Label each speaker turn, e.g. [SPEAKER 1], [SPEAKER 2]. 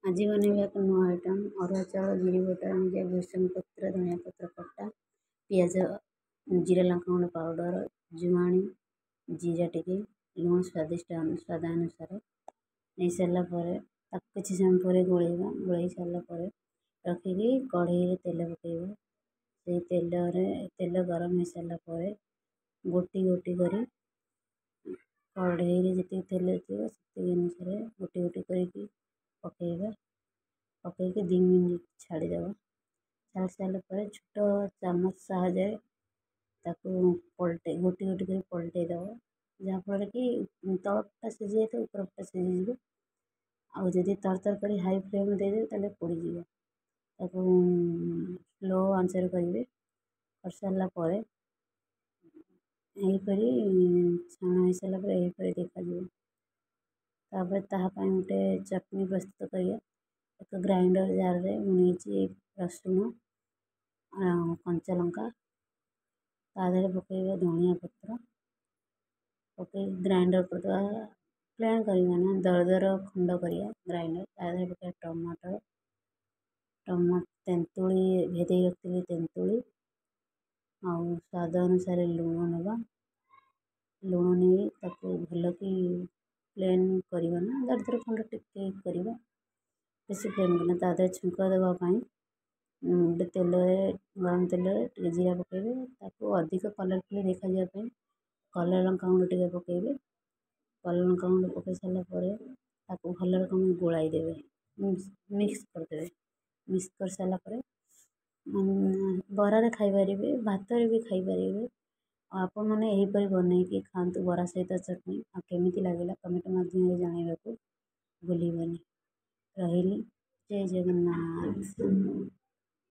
[SPEAKER 1] ଆଜି ବନେଇବା ଏକ ନୂଆ ଆଇଟମ୍ ଅରୁଆ ଚାଉଳ ବିରି ବଟା ନିଜେ ଭୃଷଙ୍ଗ ପତ୍ର ଧନିଆ ପତ୍ର କଟା ପିଆଜ ଜିରା ଲଙ୍କାଗୁଣ୍ଡ ପାଉଡ଼ର ଜୁଆଣି ଜିରା ଟିକେ ଲୁଣ ସ୍ୱାଦ ଅନୁସାରେ ନେଇସାରିଲା ପରେ ତାକୁ କିଛି ସମୟ ପରେ ଗୋଳେଇବା। ଗୋଳେଇ ସାରିଲା ପରେ ରଖିକି କଢ଼େଇରେ ତେଲ ପକାଇବା। ସେଇ ତେଲ ଗରମ ହେଇସାରିଲା ପରେ ଗୋଟି ଗୋଟି କରି କଢ଼େଇରେ ଯେତିକି ତେଲ ଥିବ ସେତିକି ଅନୁସାରେ ଗୋଟି ଗୋଟି କରିକି ପକାଇବା। ପକାଇକି 2 ମିନିଟ୍ ଛାଡ଼ିଦେବା। ଛାଡ଼ି ସାରିଲା ପରେ ଛୋଟ ଚାମଚ ସାହାଯ୍ୟରେ ତାକୁ ଗୋଟି ଗୋଟି କରି ପଲଟେଇ ଦେବା। ଯାହାଫଳରେ କି ତଳପଟା ସିଝି ଯାଇଥିବ ଉପରପଟା ସିଝିଯିବ। ଆଉ ଯଦି ତରତର କରି ହାଇ ଫ୍ଲେମ୍ ଦେଇଦେବେ ତାହେଲେ ପୋଡ଼ିଯିବ। ତାକୁ ସ୍ଲୋ ଆଞ୍ଚରେ କରିବେ। କରିସାରିଲା ପରେ ଏହିପରି ଛାଣା ହେଇସାରିଲା ପରେ ଏହିପରି ଦେଖାଯିବ। ତାପରେ ତାହା ପାଇଁ ଗୋଟେ ଚଟଣି ପ୍ରସ୍ତୁତ କରିବା। ଏକ ଗ୍ରାଇଣ୍ଡର ଜାରରେ ମୁଁ ନେଇଛି ରସୁଣ କଞ୍ଚା ଲଙ୍କା ତା ଦେହରେ ପକାଇବା ଧନିଆ ପତ୍ର ପକାଇକି ଗ୍ରାଇଣ୍ଡର କରିଦେବା। ପ୍ଲେନ୍ କରିବା ନା ଦର ଖଣ୍ଡ କରିବା ଗ୍ରାଇଣ୍ଡର। ତା ଦେହରେ ପକାଇବା ତେନ୍ତୁଳି ଭେଦେଇ ରଖିଥିଲି ତେନ୍ତୁଳି ଆଉ ସ୍ୱାଦ ଅନୁସାରେ ଲୁଣ ନେବା। ଲୁଣ ନେଇ ତାକୁ ଭଲକି ପ୍ଲେନ୍ କରିବା ନା ଦର ଖଣ୍ଡ ଟିକେ କରିବା। ବେଶୀ ପ୍ଲେନ୍ କରିବା। ତା ଦେହରେ ଛୁଙ୍କ ଦେବା ପାଇଁ ଗୋଟେ ଗରମ ତେଲରେ ଟିକେ ଜିରା ପକାଇବେ। ତାକୁ ଅଧିକ କଲର୍ଫୁଲ୍ ଦେଖାଯିବା ପାଇଁ କଲର୍ ଲଙ୍କାଗୁଣ୍ଡ ଟିକେ ପକାଇବେ। କଲର୍ ଲଙ୍କାଗୁଣ୍ଡ ପକାଇ ସାରିଲା ପରେ ତାକୁ ଭଲ ରକମ ଗୋଳାଇ ଦେବେ। ମିକ୍ସ କରିଦେବେ। ମିକ୍ସ କରିସାରିଲା ପରେ ବରାରେ ଖାଇପାରିବେ ଭାତରେ ବି ଖାଇପାରିବେ। ଆଉ ଆପଣମାନେ ଏହିପରି ବନେଇକି ଖାଆନ୍ତୁ ବରା ସହିତ ଚଟଣି। ଆଉ କେମିତି ଲାଗିଲା କମେଣ୍ଟ ମାଧ୍ୟମରେ ଜଣାଇବାକୁ ଭୁଲିବେନି। ରହିଲି। ଜୟ ଜଗନ୍ନାଥ।